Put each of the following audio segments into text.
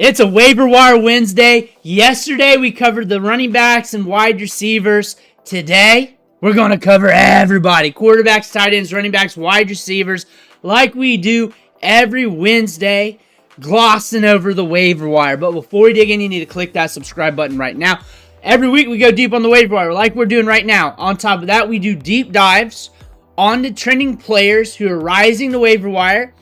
It's a waiver wire Wednesday. Yesterday we covered the running backs and wide receivers. Today we're going to cover everybody. Quarterbacks, tight ends, running backs, wide receivers, like we do every Wednesday, glossing over the waiver wire. But before we dig in, you need to click that subscribe button right now. Every week we go deep on the waiver wire like we're doing right now. On top of that, we do deep dives on the trending players who are rising the waiver wire,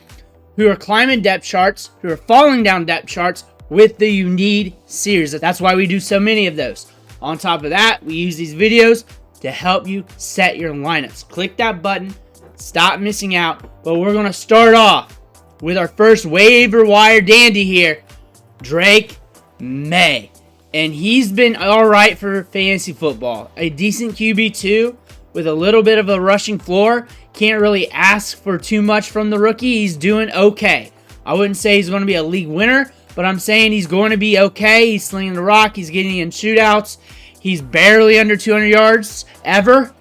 who are climbing depth charts, who are falling down depth charts with the You Need series. That's why we do so many of those. On top of that, we use these videos to help you set your lineups. Click that button, stop missing out. But we're going to start off with our first waiver wire dandy here, Maye. And he's been all right for fantasy football. A decent QB2 with a little bit of a rushing floor. Can't really ask for too much from the rookie. He's doing okay. I wouldn't say he's going to be a league winner, but I'm saying he's going to be okay. He's slinging the rock. He's getting in shootouts. He's barely under 200 yards ever.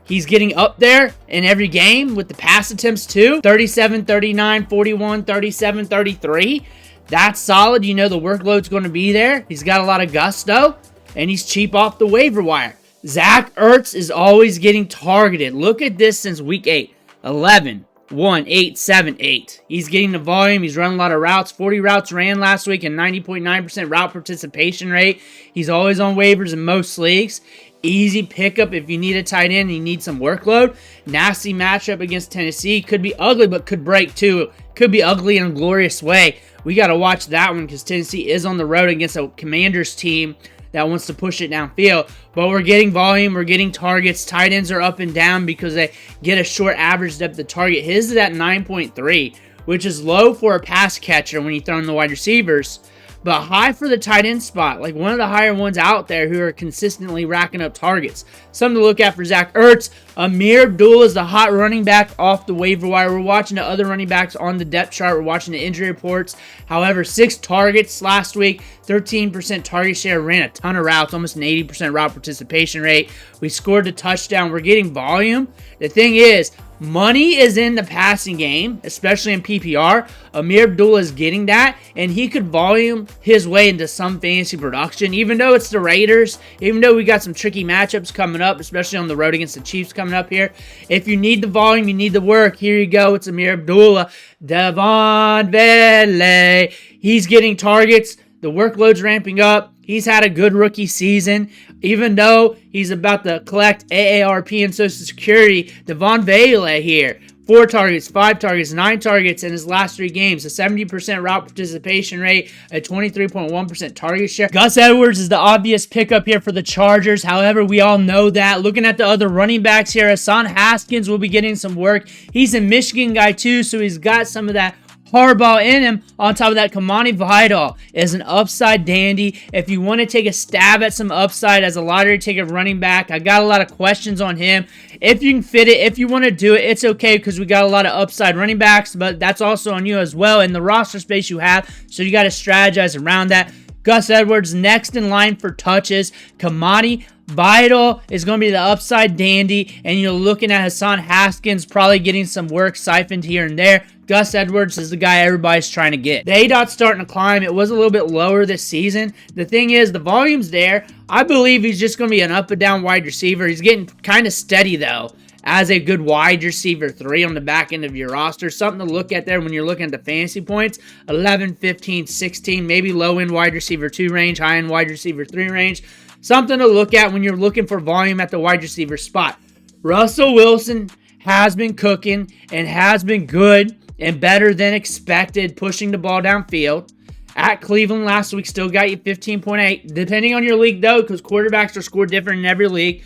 He's getting up there in every game with the pass attempts too. 37, 39, 41, 37, 33. That's solid. You know the workload's going to be there. He's got a lot of gusto, and he's cheap off the waiver wire. Zach Ertz is always getting targeted. Look at this since week 8. 11, 1, 8, 7, 8. He's getting the volume. He's running a lot of routes. 40 routes ran last week and 90.9% route participation rate. He's always on waivers in most leagues. Easy pickup if you need a tight end and you need some workload. Nasty matchup against Tennessee. Could be ugly, but could break too. Could be ugly in a glorious way. We got to watch that one because Tennessee is on the road against a Commanders team that wants to push it downfield. But we're getting volume. We're getting targets. Tight ends are up and down because they get a short average depth of target. His is at 9.3, which is low for a pass catcher when you throw in the wide receivers, but high for the tight end spot, like one of the higher ones out there who are consistently racking up targets. Something to look at for Zach Ertz. Ameer Abdullah is the hot running back off the waiver wire. We're watching the other running backs on the depth chart. We're watching the injury reports. However, 6 targets last week, 13% target share, ran a ton of routes, almost an 80% route participation rate. We scored a touchdown. We're getting volume. The thing is, money is in the passing game, especially in PPR. Ameer Abdullah is getting that, and he could volume his way into some fantasy production, even though it's the Raiders, even though we got some tricky matchups coming up, especially on the road against the Chiefs coming up here. If you need the volume, you need the work, here you go. It's Ameer Abdullah. DEVAUGHN VELE. He's getting targets. The workload's ramping up. He's had a good rookie season. Even though he's about to collect AARP and Social Security, DEVAUGHN VELE here. 4 targets, 5 targets, 9 targets in his last 3 games. A 70% route participation rate, a 23.1% target share. Gus Edwards is the obvious pickup here for the Chargers. However, we all know that. Looking at the other running backs here, Haskins will be getting some work. He's a Michigan guy too, so he's got some of that hardball in him. On top of that, Haskins and Vidal is an upside dandy. If you want to take a stab at some upside as a lottery ticket running back, I got a lot of questions on him. If you can fit it, if you want to do it, it's okay because we got a lot of upside running backs, but that's also on you as well in the roster space you have, so you got to strategize around that. Gus Edwards next in line for touches. Haskins Vidal is going to be the upside dandy, and you're looking at Haskins probably getting some work siphoned here and there. Gus Edwards is the guy everybody's trying to get. The ADOT's starting to climb. It was a little bit lower this season. The thing is, the volume's there. I believe he's just going to be an up and down wide receiver. He's getting kind of steady, though, as a good wide receiver 3 on the back end of your roster. Something to look at there when you're looking at the fantasy points. 11, 15, 16, maybe low-end wide receiver 2 range, high-end wide receiver 3 range. Something to look at when you're looking for volume at the wide receiver spot. Russell Wilson has been cooking and has been good and better than expected, pushing the ball downfield. At Cleveland last week, still got you 15.8. Depending on your league, though, because quarterbacks are scored different in every league.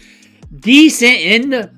Decent in the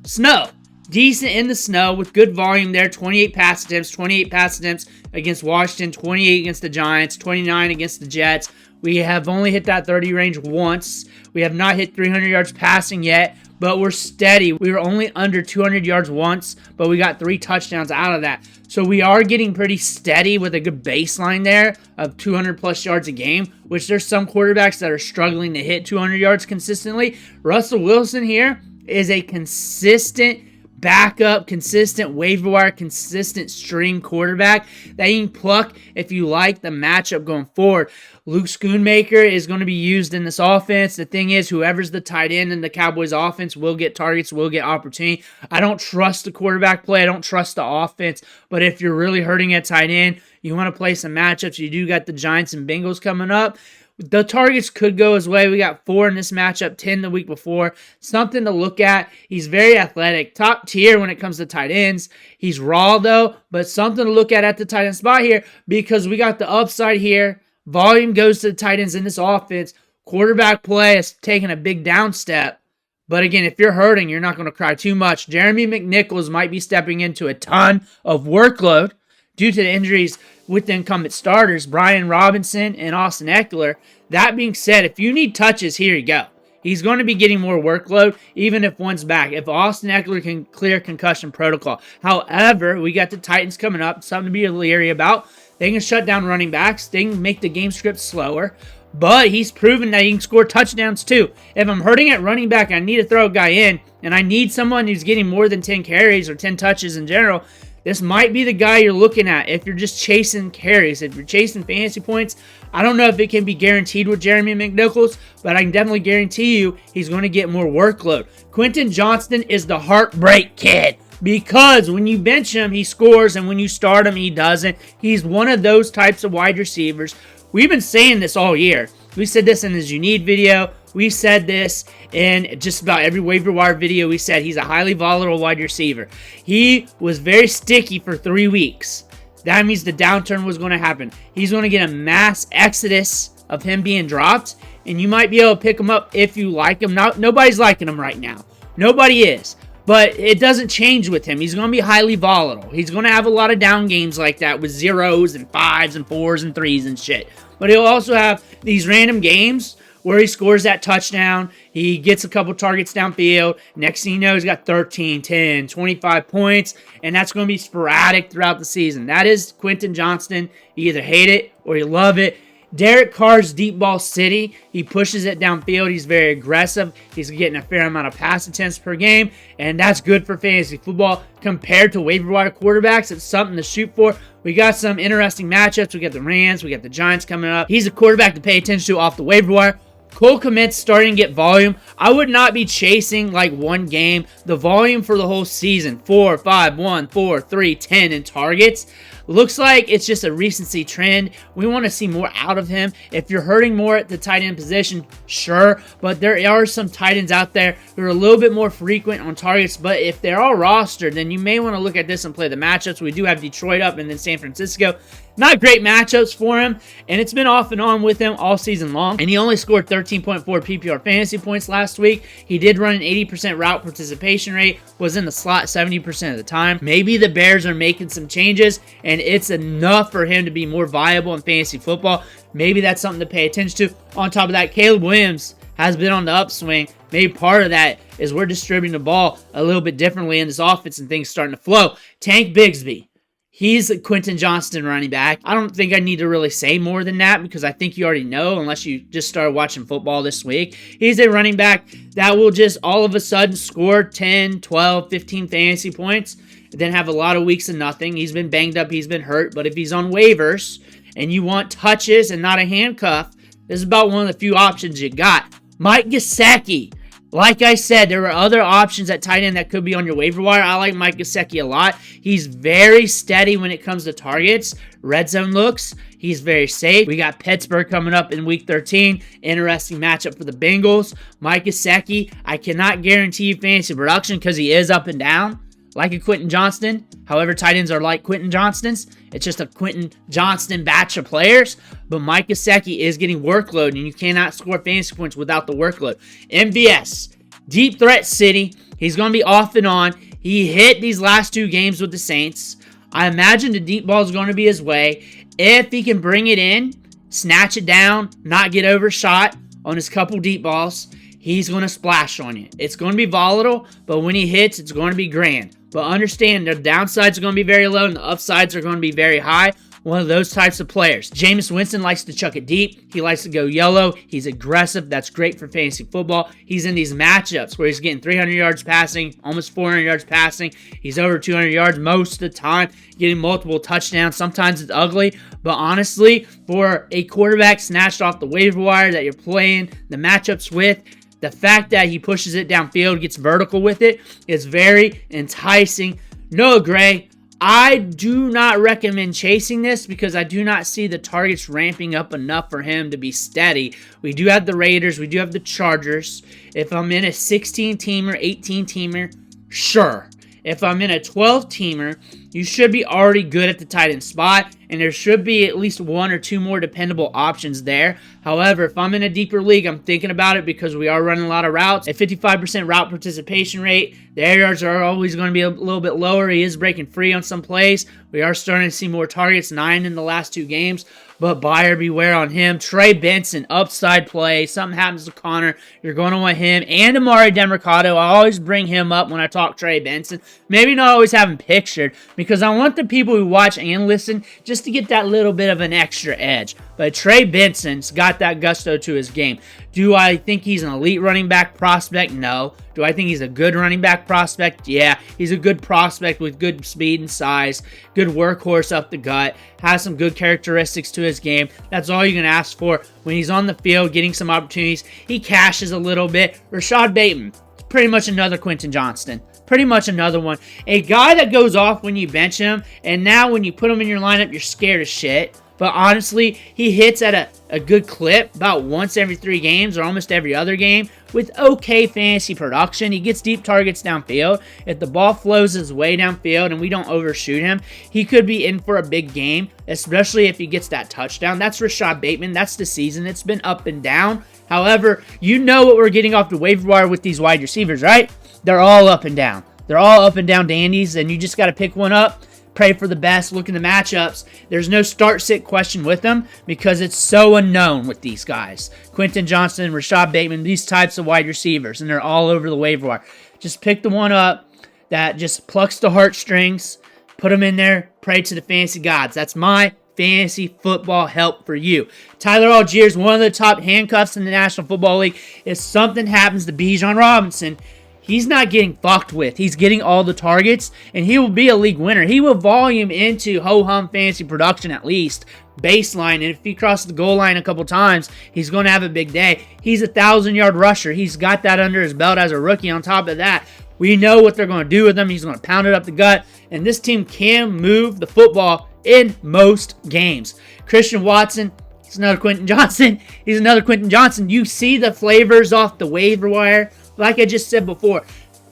snow with good volume there. 28 pass attempts against Washington, 28 against the Giants, 29 against the Jets. We have only hit that 30 range once. We have not hit 300 yards passing yet, but we're steady. We were only under 200 yards once, but we got 3 touchdowns out of that. So we are getting pretty steady with a good baseline there of 200 plus yards a game, which there's some quarterbacks that are struggling to hit 200 yards consistently. Russell Wilson here is a consistent backup, consistent, waiver wire, consistent stream quarterback that you can pluck if you like the matchup going forward. Luke Schoonmaker is going to be used in this offense. The thing is, whoever's the tight end in the Cowboys offense will get targets, will get opportunity. I don't trust the quarterback play. I don't trust the offense. But if you're really hurting at tight end, you want to play some matchups. You do got the Giants and Bengals coming up. The targets could go his way. We got 4 in this matchup, 10 the week before. Something to look at. He's very athletic. Top tier when it comes to tight ends. He's raw, though, but something to look at the tight end spot here because we got the upside here. Volume goes to the tight ends in this offense. Quarterback play is taking a big down step. But again, if you're hurting, you're not going to cry too much. Jeremy McNichols might be stepping into a ton of workload due to the injuries with the incumbent starters, Brian Robinson and Austin Eckler. That being said, if you need touches, here you go. He's going to be getting more workload, even if one's back. If Austin Eckler can clear concussion protocol. However, we got the Titans coming up, something to be leery about. They can shut down running backs. They can make the game script slower. But he's proven that he can score touchdowns too. If I'm hurting at running back, I need to throw a guy in, and I need someone who's getting more than 10 carries or 10 touches in general, this might be the guy you're looking at if you're just chasing carries. If you're chasing fantasy points, I don't know if it can be guaranteed with Jeremy McNichols, but I can definitely guarantee you he's going to get more workload. Quentin Johnston is the heartbreak kid. Because when you bench him, he scores, and when you start him, he doesn't. He's one of those types of wide receivers. We've been saying this all year. We said this in his You Need video. We said this in just about every waiver wire video. We said he's a highly volatile wide receiver. He was very sticky for 3 weeks. That means the downturn was going to happen. He's going to get a mass exodus of him being dropped, and you might be able to pick him up if you like him. Nobody's liking him right now. Nobody is. But it doesn't change with him. He's going to be highly volatile. He's going to have a lot of down games like that with 0s and 5s and 4s and 3s and shit. But he'll also have these random games where he scores that touchdown. He gets a couple targets downfield. Next thing you know, he's got 13, 10, 25 points. And that's going to be sporadic throughout the season. That is Quentin Johnston. You either hate it or you love it. Derek Carr's deep ball city. He pushes it downfield. He's very aggressive. He's getting a fair amount of pass attempts per game, and that's good for fantasy football compared to waiver wire quarterbacks. It's something to shoot for. We got some interesting matchups. We got the Rams. We got the Giants coming up. He's a quarterback to pay attention to off the waiver wire. Kmet's starting to get volume. I would not be chasing like one game. The volume for the whole season, 4, 5, 1, 4, 3, 10 in targets. Looks like it's just a recency trend. We want to see more out of him. If you're hurting more at the tight end position, sure. But there are some tight ends out there who are a little bit more frequent on targets. But if they're all rostered, then you may want to look at this and play the matchups. We do have Detroit up and then San Francisco. Not great matchups for him, and it's been off and on with him all season long. And he only scored 13.4 PPR fantasy points last week. He did run an 80% route participation rate, was in the slot 70% of the time. Maybe the Bears are making some changes, and it's enough for him to be more viable in fantasy football. Maybe that's something to pay attention to. On top of that, Caleb Williams has been on the upswing. Maybe part of that is we're distributing the ball a little bit differently in this offense and things starting to flow. Tank Bigsby. He's a Quentin Johnston running back. I don't think I need to really say more than that because I think you already know unless you just started watching football this week. He's a running back that will just all of a sudden score 10, 12, 15 fantasy points, then have a lot of weeks of nothing. He's been banged up. He's been hurt. But if he's on waivers and you want touches and not a handcuff, this is about one of the few options you got. Mike Gesicki. Like I said, there were other options at tight end that could be on your waiver wire. I like Mike Gesicki a lot. He's very steady when it comes to targets. Red zone looks. He's very safe. We got Pittsburgh coming up in Week 13. Interesting matchup for the Bengals. Mike Gesicki, I cannot guarantee you fantasy production because he is up and down, like a Quentin Johnston. However, tight ends are like Quentin Johnston's. It's just a Quentin Johnston batch of players. But Mike Gesicki is getting workload, and you cannot score fantasy points without the workload. MVS, deep threat city. He's going to be off and on. He hit these last 2 games with the Saints. I imagine the deep ball is going to be his way. If he can bring it in, snatch it down, not get overshot on his couple deep balls, he's going to splash on you. It's going to be volatile, but when he hits, it's going to be grand. But understand, the downsides are going to be very low and the upsides are going to be very high. one of those types of players. Jameis Winston likes to chuck it deep. He likes to go yellow. He's aggressive. That's great for fantasy football. He's in these matchups where he's getting 300 yards passing, almost 400 yards passing. He's over 200 yards most of the time, getting multiple touchdowns. Sometimes it's ugly, but honestly, for a quarterback snatched off the waiver wire that you're playing the matchups with, the fact that he pushes it downfield, gets vertical with it, is very enticing. Noah Gray, I do not recommend chasing this because I do not see the targets ramping up enough for him to be steady. We do have the Raiders. We do have the Chargers. If I'm in a 16-teamer, 18-teamer, sure. If I'm in a 12-teamer, you should be already good at the tight end spot, and there should be at least one or two more dependable options there. However, if I'm in a deeper league, I'm thinking about it because we are running a lot of routes. A 55% route participation rate. The air yards are always going to be a little bit lower. He is breaking free on some plays. We are starting to see more targets, 9 in the last 2 games. But buyer beware on him. Trey Benson, upside play. Something happens to Connor, you're going to want him. And Amari Demercado, I always bring him up when I talk Trey Benson. Maybe not always have him pictured because I want the people who watch and listen just to get that little bit of an extra edge. But Trey Benson's got that gusto to his game. Do I think he's an elite running back prospect? No. Do I think he's a good running back prospect? Yeah. He's a good prospect with good speed and size, good workhorse up the gut, has some good characteristics to his game. That's all you can ask for when he's on the field, getting some opportunities. He cashes a little bit. Rashod Bateman, pretty much another Quentin Johnston. Pretty much another one. A guy that goes off when you bench him, and now when you put him in your lineup, you're scared as shit. But honestly, he hits at a good clip about once every 3 games or almost every other game with okay fantasy production. He gets deep targets downfield. If the ball flows his way downfield and we don't overshoot him, he could be in for a big game, especially if he gets that touchdown. That's Rashod Bateman. That's the season. It's been up and down. However, you know what we're getting off the waiver wire with these wide receivers, right? They're all up and down. They're all up and down dandies, and you just got to pick one up. Pray for the best, look in the matchups. There's no start-sit question with them because it's so unknown with these guys. Quentin Johnston, Rashod Bateman, these types of wide receivers, and they're all over the waiver wire. Just pick the one up that just plucks the heartstrings, put them in there, pray to the fantasy gods. That's my fantasy football help for you. Tyler Allgeier is one of the top handcuffs in the National Football League. If something happens to Bijan Robinson, he's not getting fucked with. He's getting all the targets, and he will be a league winner. He will volume into ho-hum fantasy production at least, baseline, and if he crosses the goal line a couple times, he's going to have a big day. He's a 1,000-yard rusher. He's got that under his belt as a rookie. On top of that, we know what they're going to do with him. He's going to pound it up the gut, and this team can move the football in most games. Christian Watson, he's another Quentin Johnston. He's another Quentin Johnston. You see the flavors off the waiver wire. Like I just said before,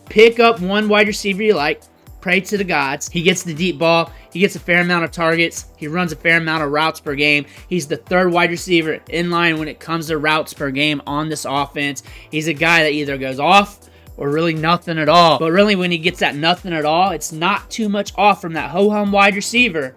pick up one wide receiver you like, pray to the gods. He gets the deep ball. He gets a fair amount of targets. He runs a fair amount of routes per game. He's the 3rd wide receiver in line when it comes to routes per game on this offense. He's a guy that either goes off or really nothing at all. But really, when he gets that nothing at all, it's not too much off from that ho-hum wide receiver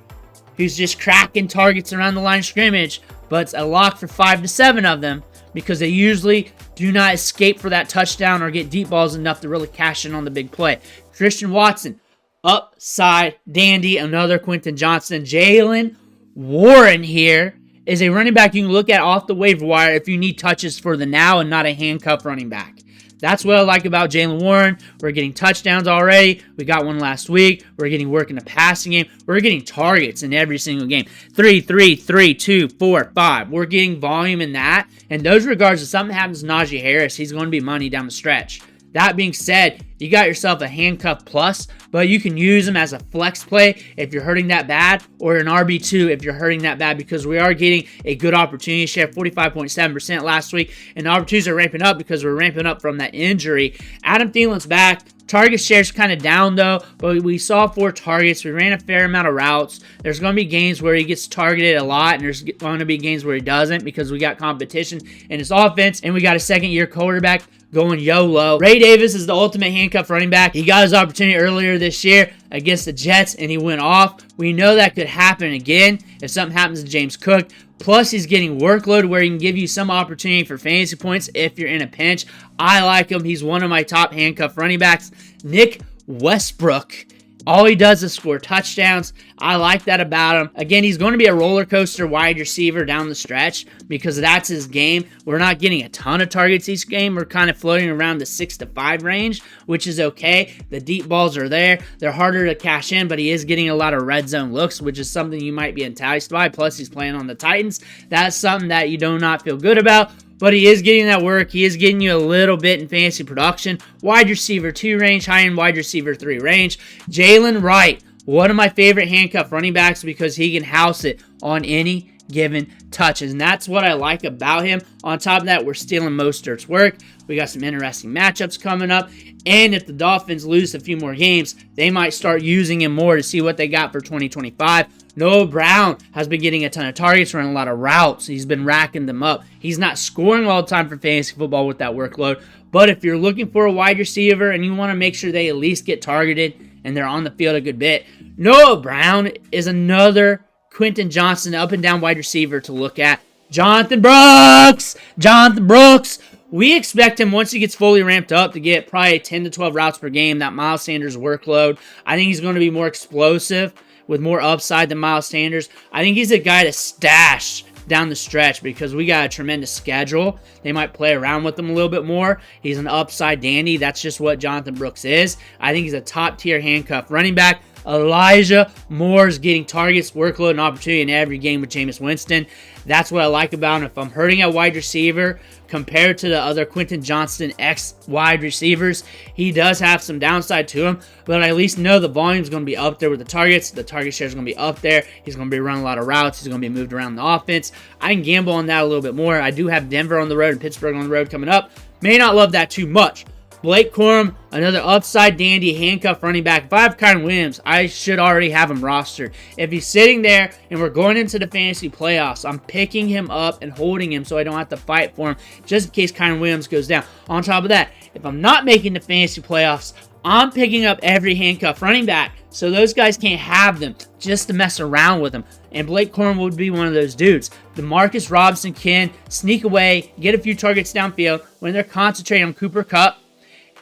who's just cracking targets around the line of scrimmage, but it's a lock for 5 to 7 of them, because they usually do not escape for that touchdown or get deep balls enough to really cash in on the big play. Christian Watson, upside dandy, another Quentin Johnston. Jaylen Warren here is a running back you can look at off the waiver wire if you need touches for the now and not a handcuff running back. That's what I like about Jaylen Warren. We're getting touchdowns already. We got one last week. We're getting work in the passing game. We're getting targets in every single game. 3, 3, 3, 2, 4, 5. We're getting volume in that. In those regards, if something happens to Najee Harris, he's going to be money down the stretch. That being said, you got yourself a handcuff plus, but you can use him as a flex play if you're hurting that bad, or an RB2 if you're hurting that bad, because we are getting a good opportunity share, 45.7% last week, and the RB2s are ramping up because we're ramping up from that injury. Adam Thielen's back. Target share's kind of down though, but we saw 4 targets. We ran a fair amount of routes. There's going to be games where he gets targeted a lot, and there's going to be games where he doesn't because we got competition in his offense, and we got a second-year quarterback going YOLO. Ray Davis is the ultimate handcuff running back. He got his opportunity earlier this year against the Jets, and he went off. We know that could happen again if something happens to James Cook. Plus, he's getting workload where he can give you some opportunity for fantasy points if you're in a pinch. I like him. He's one of my top handcuff running backs. Nick Westbrook All he does is score touchdowns. I like that about him. Again, he's going to be a roller coaster wide receiver down the stretch because that's his game. We're not getting a ton of targets each game. We're kind of floating around the 6 to 5 range, which is okay. The deep balls are there. They're harder to cash in, but he is getting a lot of red zone looks, which is something you might be enticed by. Plus, he's playing on the Titans. That's something that you do not feel good about. But he is getting that work. He is getting you a little bit in fantasy production. Wide receiver 2 range, high-end wide receiver 3 range. Jaylen Wright, one of my favorite handcuff running backs because he can house it on any given touches. And that's what I like about him. On top of that, we're stealing Mostert's work. We got some interesting matchups coming up. And if the Dolphins lose a few more games, they might start using him more to see what they got for 2025. Noah Brown has been getting a ton of targets, running a lot of routes. He's been racking them up. He's not scoring all the time for fantasy football with that workload. But if you're looking for a wide receiver and you want to make sure they at least get targeted and they're on the field a good bit, Noah Brown is another Quentin Johnston up and down wide receiver to look at. Jonathan Brooks! We expect him, once he gets fully ramped up, to get probably 10 to 12 routes per game, that Miles Sanders workload. I think he's going to be more explosive with more upside than Miles Sanders. I think he's a guy to stash down the stretch because we got a tremendous schedule. They might play around with him a little bit more. He's an upside dandy. That's just what Jonathan Brooks is. I think he's a top-tier handcuff running back. Elijah Moore's getting targets, workload, and opportunity in every game with Jameis Winston. That's what I like about him. If I'm hurting at wide receiver compared to the other Quentin Johnston wide receivers, he does have some downside to him, but I at least know the volume is going to be up there with the targets. The target share is going to be up there. He's going to be running a lot of routes. He's going to be moved around the offense. I can gamble on that a little bit more. I do have Denver on the road and Pittsburgh on the road coming up. May not love that too much. Blake Corum, another upside dandy handcuff running back. If I have Kyron Williams, I should already have him rostered. If he's sitting there and we're going into the fantasy playoffs, I'm picking him up and holding him so I don't have to fight for him just in case Kyron Williams goes down. On top of that, if I'm not making the fantasy playoffs, I'm picking up every handcuff running back so those guys can't have them just to mess around with them. And Blake Corum would be one of those dudes. DeMarcus Robinson can sneak away, get a few targets downfield when they're concentrating on Cooper Kupp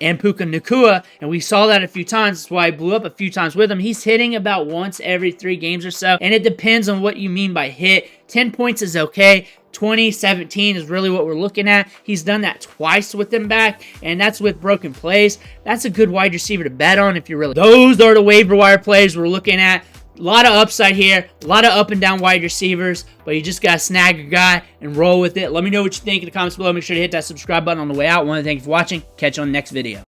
and Puka Nacua, and we saw that a few times. That's why I blew up a few times with him. He's hitting about once every 3 games or so, and it depends on what you mean by hit. 10 points is okay. 20, 17 is really what we're looking at. He's done that twice with them back, and that's with broken plays. That's a good wide receiver to bet on if you're really... Those are the waiver wire plays we're looking at. A lot of upside here, a lot of up and down wide receivers, but you just got to snag a guy and roll with it. Let me know what you think in the comments below. Make sure to hit that subscribe button on the way out. I want to thank you for watching. Catch you on the next video.